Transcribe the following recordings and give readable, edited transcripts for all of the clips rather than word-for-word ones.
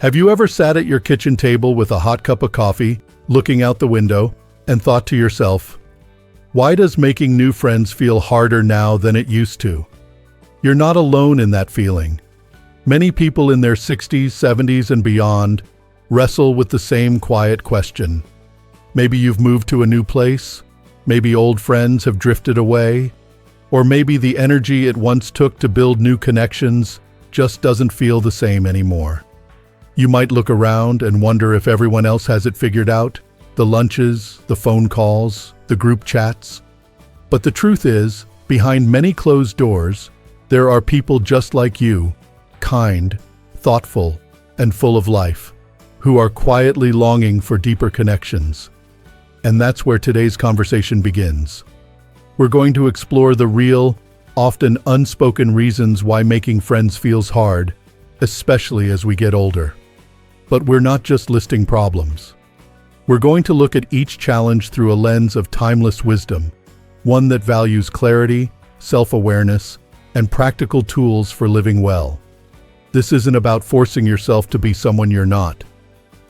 Have you ever sat at your kitchen table with a hot cup of coffee, looking out the window, and thought to yourself, why does making new friends feel harder now than it used to? You're not alone in that feeling. Many people in their 60s, 70s, and beyond wrestle with the same quiet question. Maybe you've moved to a new place, maybe old friends have drifted away, or maybe the energy it once took to build new connections just doesn't feel the same anymore. You might look around and wonder if everyone else has it figured out, the lunches, the phone calls, the group chats. But the truth is, behind many closed doors, there are people just like you, kind, thoughtful, and full of life, who are quietly longing for deeper connections. And that's where today's conversation begins. We're going to explore the real, often unspoken reasons why making friends feels hard, especially as we get older. But we're not just listing problems. We're going to look at each challenge through a lens of timeless wisdom, one that values clarity, self-awareness, and practical tools for living well. This isn't about forcing yourself to be someone you're not.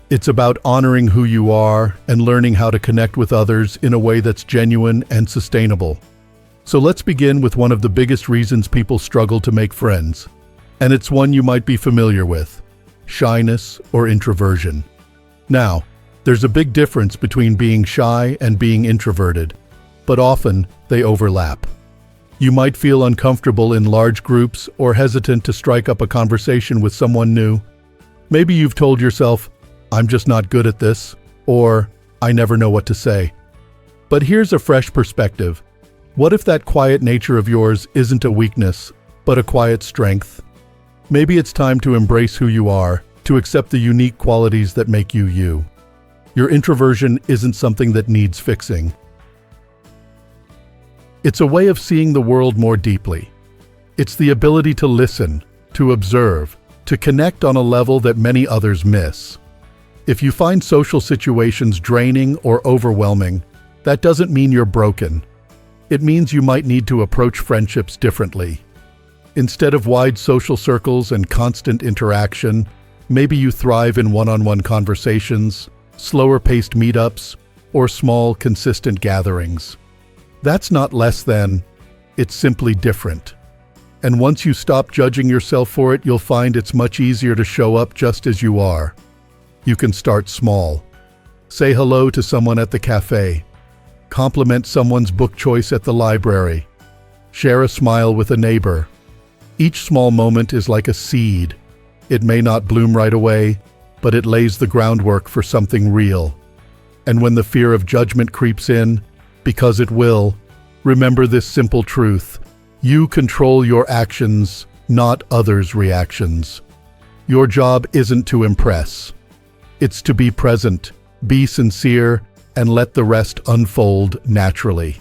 It's about honoring who you are and learning how to connect with others in a way that's genuine and sustainable. So let's begin with one of the biggest reasons people struggle to make friends. And it's one you might be familiar with: shyness or introversion. Now, there's a big difference between being shy and being introverted, but often they overlap. You might feel uncomfortable in large groups or hesitant to strike up a conversation with someone new. Maybe you've told yourself, I'm just not good at this, or I never know what to say. But here's a fresh perspective. What if that quiet nature of yours isn't a weakness, but a quiet strength? Maybe it's time to embrace who you are, to accept the unique qualities that make you you. Your introversion isn't something that needs fixing. It's a way of seeing the world more deeply. It's the ability to listen, to observe, to connect on a level that many others miss. If you find social situations draining or overwhelming, that doesn't mean you're broken. It means you might need to approach friendships differently. Instead of wide social circles and constant interaction, maybe you thrive in one-on-one conversations, slower-paced meetups, or small, consistent gatherings. That's not less than, it's simply different. And once you stop judging yourself for it, you'll find it's much easier to show up just as you are. You can start small. Say hello to someone at the cafe. Compliment someone's book choice at the library. Share a smile with a neighbor. Each small moment is like a seed. It may not bloom right away, but it lays the groundwork for something real. And when the fear of judgment creeps in, because it will, remember this simple truth: you control your actions, not others' reactions. Your job isn't to impress. It's to be present, be sincere, and let the rest unfold naturally.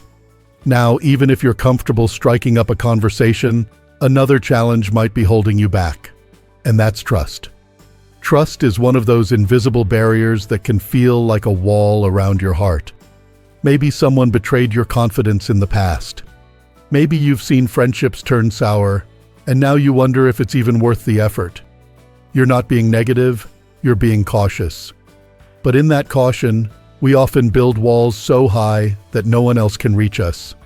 Now, even if you're comfortable striking up a conversation, another challenge might be holding you back, and that's trust. Trust is one of those invisible barriers that can feel like a wall around your heart. Maybe someone betrayed your confidence in the past. Maybe you've seen friendships turn sour, and now you wonder if it's even worth the effort. You're not being negative, you're being cautious. But in that caution, we often build walls so high that no one else can reach us.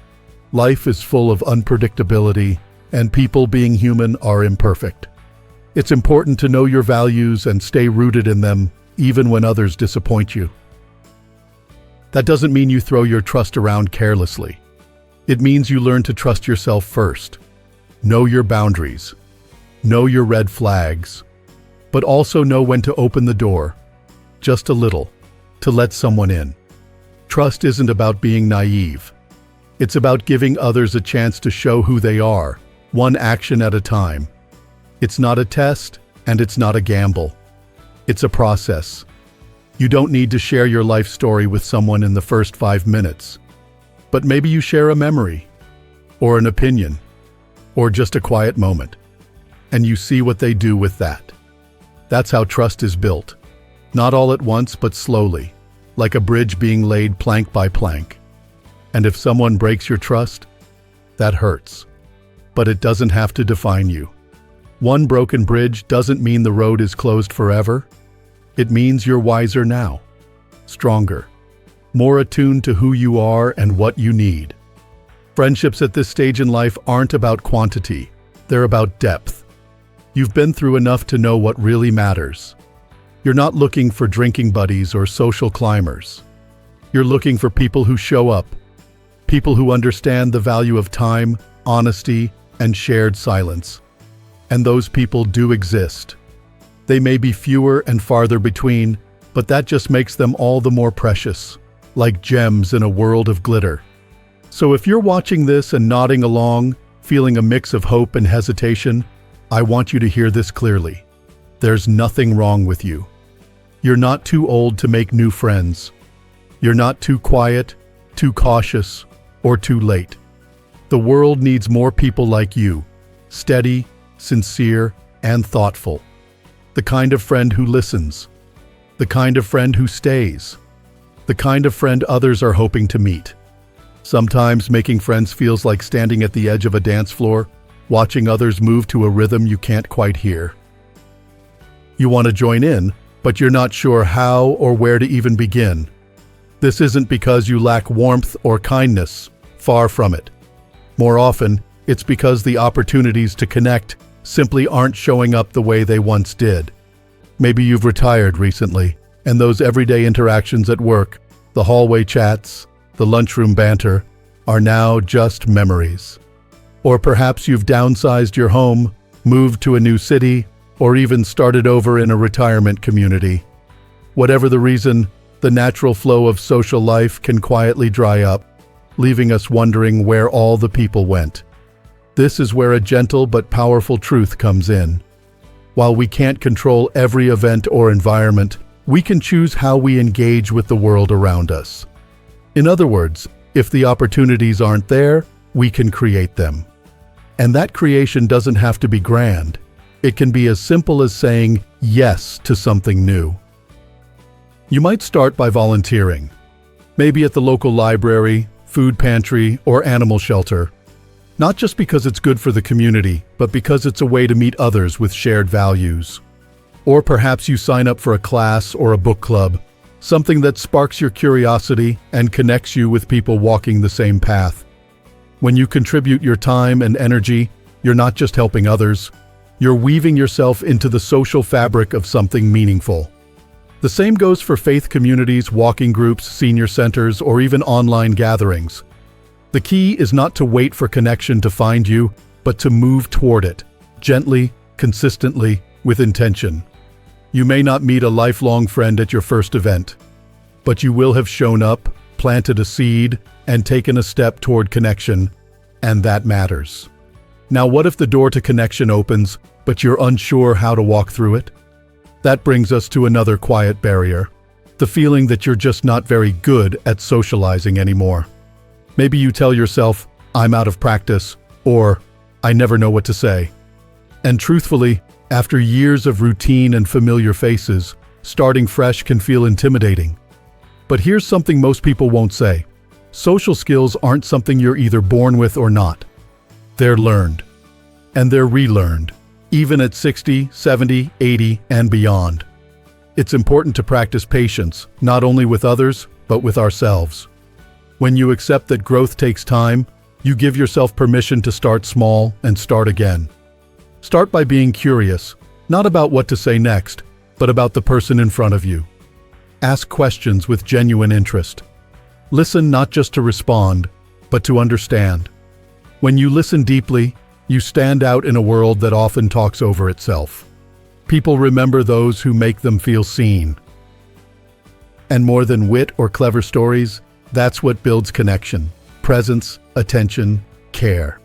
Life is full of unpredictability, and people, being human, are imperfect. It's important to know your values and stay rooted in them, even when others disappoint you. That doesn't mean you throw your trust around carelessly. It means you learn to trust yourself first. Know your boundaries. Know your red flags. But also know when to open the door, just a little, to let someone in. Trust isn't about being naive. It's about giving others a chance to show who they are, one action at a time. It's not a test, and it's not a gamble. It's a process. You don't need to share your life story with someone in the first 5 minutes. But maybe you share a memory, or an opinion, or just a quiet moment, and you see what they do with that. That's how trust is built. Not all at once, but slowly, like a bridge being laid plank by plank. And if someone breaks your trust, that hurts. But it doesn't have to define you. One broken bridge doesn't mean the road is closed forever. It means you're wiser now, stronger, more attuned to who you are and what you need. Friendships at this stage in life aren't about quantity, they're about depth. You've been through enough to know what really matters. You're not looking for drinking buddies or social climbers. You're looking for people who show up, people who understand the value of time, honesty, and shared silence. And those people do exist. They may be fewer and farther between, but that just makes them all the more precious, like gems in a world of glitter. So if you're watching this and nodding along, feeling a mix of hope and hesitation, I want you to hear this clearly. There's nothing wrong with you. You're not too old to make new friends. You're not too quiet, too cautious, or too late. The world needs more people like you, steady, sincere, and thoughtful. The kind of friend who listens. The kind of friend who stays. The kind of friend others are hoping to meet. Sometimes making friends feels like standing at the edge of a dance floor, watching others move to a rhythm you can't quite hear. You want to join in, but you're not sure how or where to even begin. This isn't because you lack warmth or kindness, far from it. More often, it's because the opportunities to connect simply aren't showing up the way they once did. Maybe you've retired recently, and those everyday interactions at work, the hallway chats, the lunchroom banter, are now just memories. Or perhaps you've downsized your home, moved to a new city, or even started over in a retirement community. Whatever the reason, the natural flow of social life can quietly dry up, leaving us wondering where all the people went. This is where a gentle but powerful truth comes in. While we can't control every event or environment, we can choose how we engage with the world around us. In other words, if the opportunities aren't there, we can create them. And that creation doesn't have to be grand. It can be as simple as saying yes to something new. You might start by volunteering, maybe at the local library, food pantry, or animal shelter. Not just because it's good for the community, but because it's a way to meet others with shared values. Or perhaps you sign up for a class or a book club, something that sparks your curiosity and connects you with people walking the same path. When you contribute your time and energy, you're not just helping others, you're weaving yourself into the social fabric of something meaningful. The same goes for faith communities, walking groups, senior centers, or even online gatherings. The key is not to wait for connection to find you, but to move toward it, gently, consistently, with intention. You may not meet a lifelong friend at your first event, but you will have shown up, planted a seed, and taken a step toward connection, and that matters. Now, what if the door to connection opens, but you're unsure how to walk through it? That brings us to another quiet barrier, the feeling that you're just not very good at socializing anymore. Maybe you tell yourself, "I'm out of practice," or "I never know what to say." And truthfully, after years of routine and familiar faces, starting fresh can feel intimidating. But here's something most people won't say. Social skills aren't something you're either born with or not. They're learned. And they're relearned, even at 60, 70, 80, and beyond. It's important to practice patience, not only with others, but with ourselves. When you accept that growth takes time, you give yourself permission to start small and start again. Start by being curious, not about what to say next, but about the person in front of you. Ask questions with genuine interest. Listen not just to respond, but to understand. When you listen deeply, you stand out in a world that often talks over itself. People remember those who make them feel seen. And more than wit or clever stories, that's what builds connection, presence, attention, care.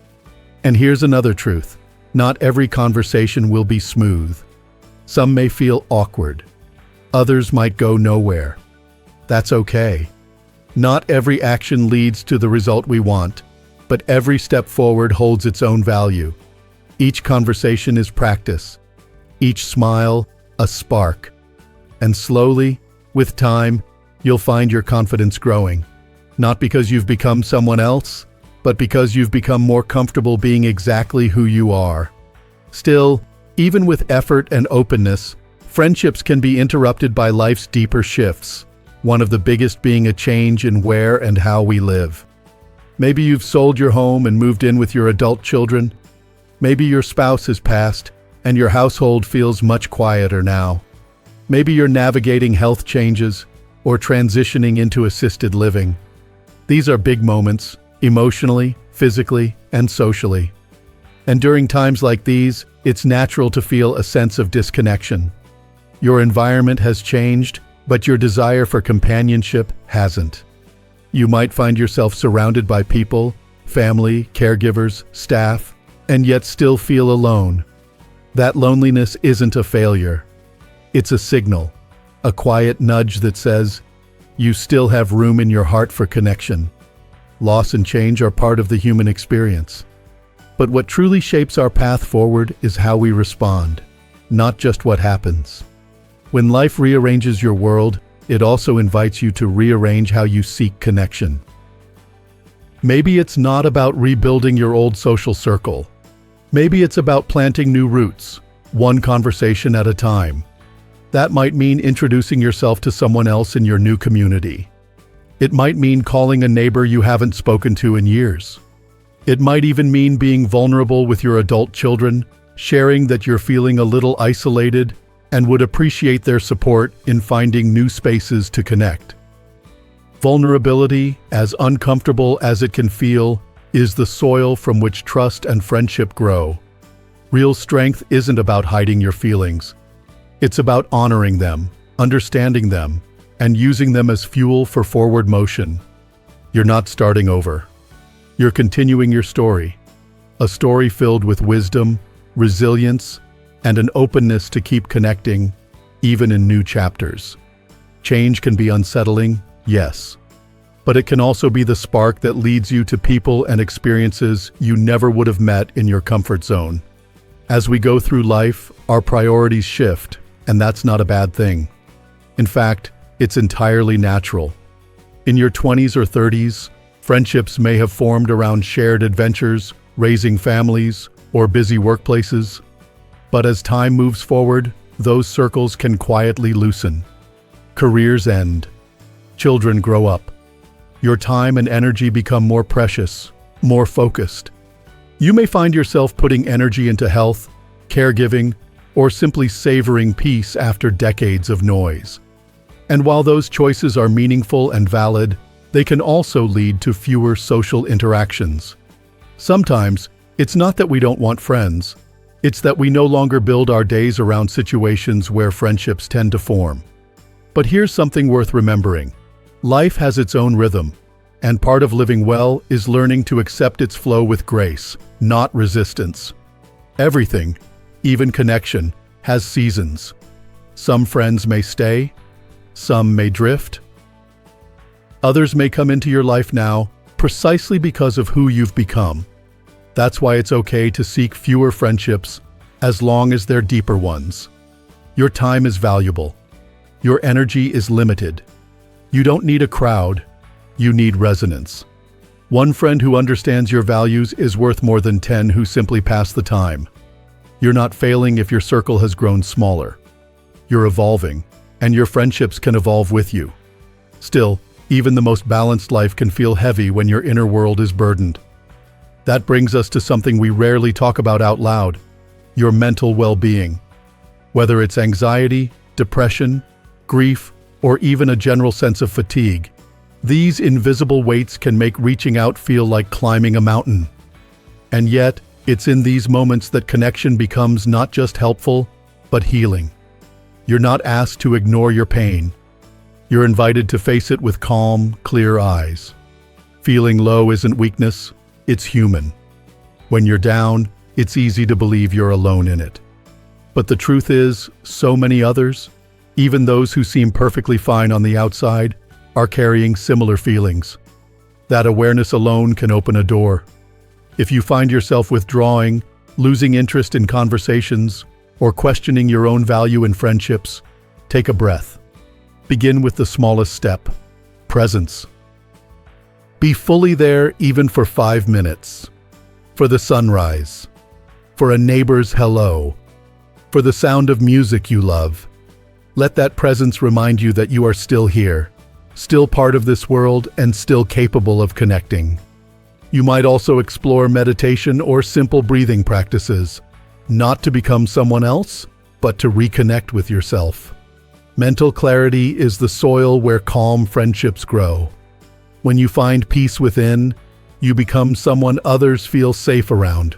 And here's another truth. Not every conversation will be smooth. Some may feel awkward. Others might go nowhere. That's okay. Not every action leads to the result we want, but every step forward holds its own value. Each conversation is practice. Each smile, a spark. And slowly, with time, you'll find your confidence growing. Not because you've become someone else, but because you've become more comfortable being exactly who you are. Still, Even with effort and openness, friendships can be interrupted by life's deeper shifts, one of the biggest being a change in where and how we live. Maybe you've sold your home and moved in with your adult children. Maybe your spouse has passed, and your household feels much quieter now. Maybe you're navigating health changes or transitioning into assisted living. These are big moments, emotionally, physically, and socially. And during times like these, it's natural to feel a sense of disconnection. Your environment has changed, but your desire for companionship hasn't. You might find yourself surrounded by people, family, caregivers, staff, and yet still feel alone. That loneliness isn't a failure. It's a signal, a quiet nudge that says, you still have room in your heart for connection. Loss and change are part of the human experience. But what truly shapes our path forward is how we respond, not just what happens. When life rearranges your world, it also invites you to rearrange how you seek connection. Maybe it's not about rebuilding your old social circle. Maybe it's about planting new roots, one conversation at a time. That might mean introducing yourself to someone else in your new community. It might mean calling a neighbor you haven't spoken to in years. It might even mean being vulnerable with your adult children, sharing that you're feeling a little isolated and would appreciate their support in finding new spaces to connect. Vulnerability, as uncomfortable as it can feel, is the soil from which trust and friendship grow. Real strength isn't about hiding your feelings. It's about honoring them, understanding them, and using them as fuel for forward motion. You're not starting over. You're continuing your story, a story filled with wisdom, resilience, and an openness to keep connecting, even in new chapters. Change can be unsettling, yes, but it can also be the spark that leads you to people and experiences you never would have met in your comfort zone. As we go through life, our priorities shift, and that's not a bad thing. In fact, it's entirely natural. In your 20s or 30s, friendships may have formed around shared adventures, raising families, or busy workplaces. But as time moves forward, those circles can quietly loosen. Careers end. Children grow up. Your time and energy become more precious, more focused. You may find yourself putting energy into health, caregiving, or simply savoring peace after decades of noise. And while those choices are meaningful and valid, they can also lead to fewer social interactions. Sometimes, it's not that we don't want friends. It's that we no longer build our days around situations where friendships tend to form. But here's something worth remembering. Life has its own rhythm, and part of living well is learning to accept its flow with grace, not resistance. Everything, even connection, has seasons. Some friends may stay, some may drift. Others may come into your life now precisely because of who you've become. That's why it's okay to seek fewer friendships as long as they're deeper ones. Your time is valuable. Your energy is limited. You don't need a crowd. You need resonance. One friend who understands your values is worth more than 10 who simply pass the time. You're not failing if your circle has grown smaller. You're evolving, and your friendships can evolve with you. Still, even the most balanced life can feel heavy when your inner world is burdened. That brings us to something we rarely talk about out loud: your mental well-being. Whether it's anxiety, depression, grief, or even a general sense of fatigue, these invisible weights can make reaching out feel like climbing a mountain. And yet, it's in these moments that connection becomes not just helpful, but healing. You're not asked to ignore your pain. You're invited to face it with calm, clear eyes. Feeling low isn't weakness. It's human. When you're down, it's easy to believe you're alone in it. But the truth is, so many others, even those who seem perfectly fine on the outside, are carrying similar feelings. That awareness alone can open a door. If you find yourself withdrawing, losing interest in conversations, or questioning your own value in friendships, take a breath. Begin with the smallest step: presence. Be fully there even for 5 minutes. For the sunrise. For a neighbor's hello. for the sound of music you love. Let that presence remind you that you are still here, still part of this world, and still capable of connecting. You might also explore meditation or simple breathing practices, not to become someone else, but to reconnect with yourself. Mental clarity is the soil where calm friendships grow. When you find peace within, you become someone others feel safe around.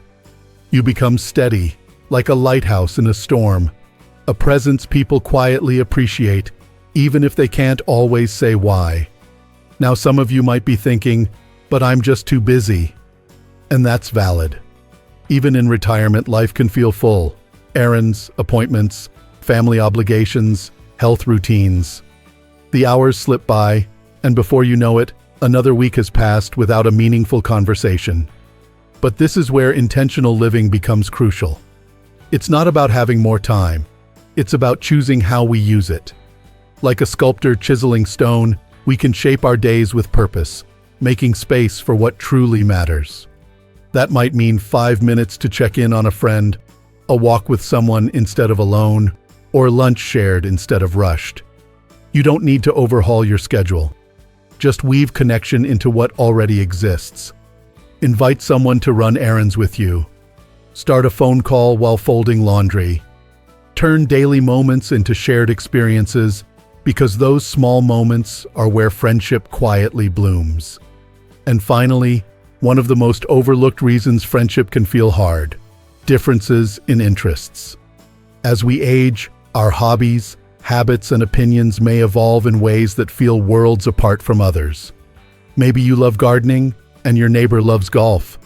You become steady, like a lighthouse in a storm, a presence people quietly appreciate, even if they can't always say why. Now, some of you might be thinking, but I'm just too busy. And that's valid. Even in retirement, life can feel full. Errands, appointments, family obligations, health routines. The hours slip by, and before you know it, another week has passed without a meaningful conversation. But this is where intentional living becomes crucial. It's not about having more time. It's about choosing how we use it. Like a sculptor chiseling stone, we can shape our days with purpose, making space for what truly matters. That might mean 5 minutes to check in on a friend, a walk with someone instead of alone, or lunch shared instead of rushed. You don't need to overhaul your schedule. Just weave connection into what already exists. Invite someone to run errands with you. Start a phone call while folding laundry. Turn daily moments into shared experiences, because those small moments are where friendship quietly blooms. And finally, one of the most overlooked reasons friendship can feel hard: differences in interests. As we age, our hobbies, habits, and opinions may evolve in ways that feel worlds apart from others. Maybe you love gardening, and your neighbor loves golf.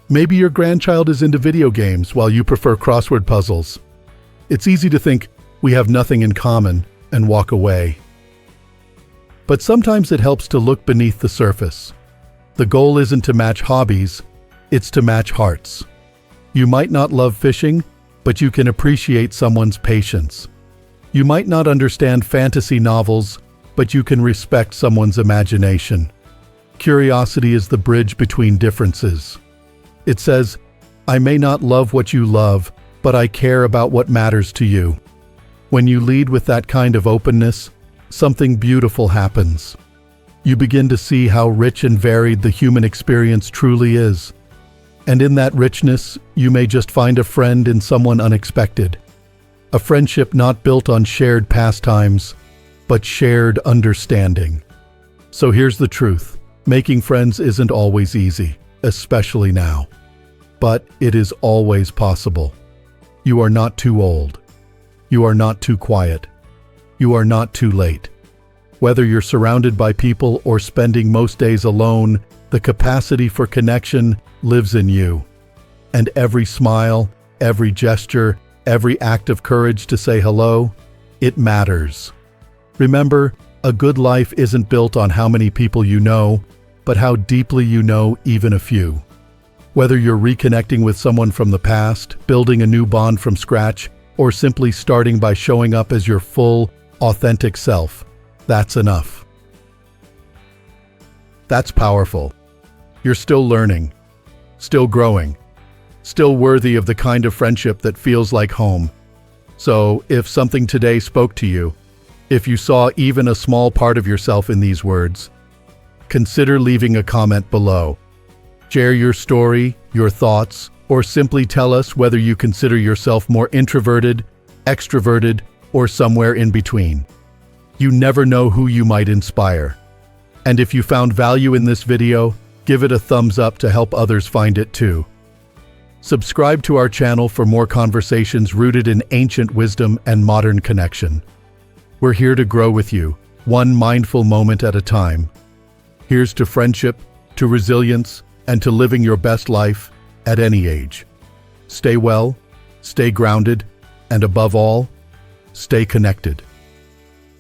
Maybe your grandchild is into video games while you prefer crossword puzzles. It's easy to think we have nothing in common and walk away. But sometimes it helps to look beneath the surface. The goal isn't to match hobbies, it's to match hearts. You might not love fishing, but you can appreciate someone's patience. You might not understand fantasy novels, but you can respect someone's imagination. Curiosity is the bridge between differences. It says, I may not love what you love, but I care about what matters to you. When you lead with that kind of openness, something beautiful happens. You begin to see how rich and varied the human experience truly is. And in that richness, you may just find a friend in someone unexpected. A friendship not built on shared pastimes, but shared understanding. So here's the truth. Making friends isn't always easy, especially now. But it is always possible. You are not too old. You are not too quiet. You are not too late. Whether you're surrounded by people or spending most days alone, the capacity for connection lives in you. And every smile, every gesture, every act of courage to say hello, it matters. Remember, a good life isn't built on how many people you know, but how deeply you know even a few. Whether you're reconnecting with someone from the past, building a new bond from scratch, or simply starting by showing up as your full, authentic self, that's enough. That's powerful. You're still learning, still growing, still worthy of the kind of friendship that feels like home. So, if something today spoke to you, if you saw even a small part of yourself in these words, consider leaving a comment below. Share your story, your thoughts, or simply tell us whether you consider yourself more introverted, extroverted, or somewhere in between. You never know who you might inspire. And if you found value in this video, give it a thumbs up to help others find it too. Subscribe to our channel for more conversations rooted in ancient wisdom and modern connection. We're here to grow with you, one mindful moment at a time. Here's to friendship, to resilience, and to living your best life at any age. Stay well, stay grounded, and above all, stay connected.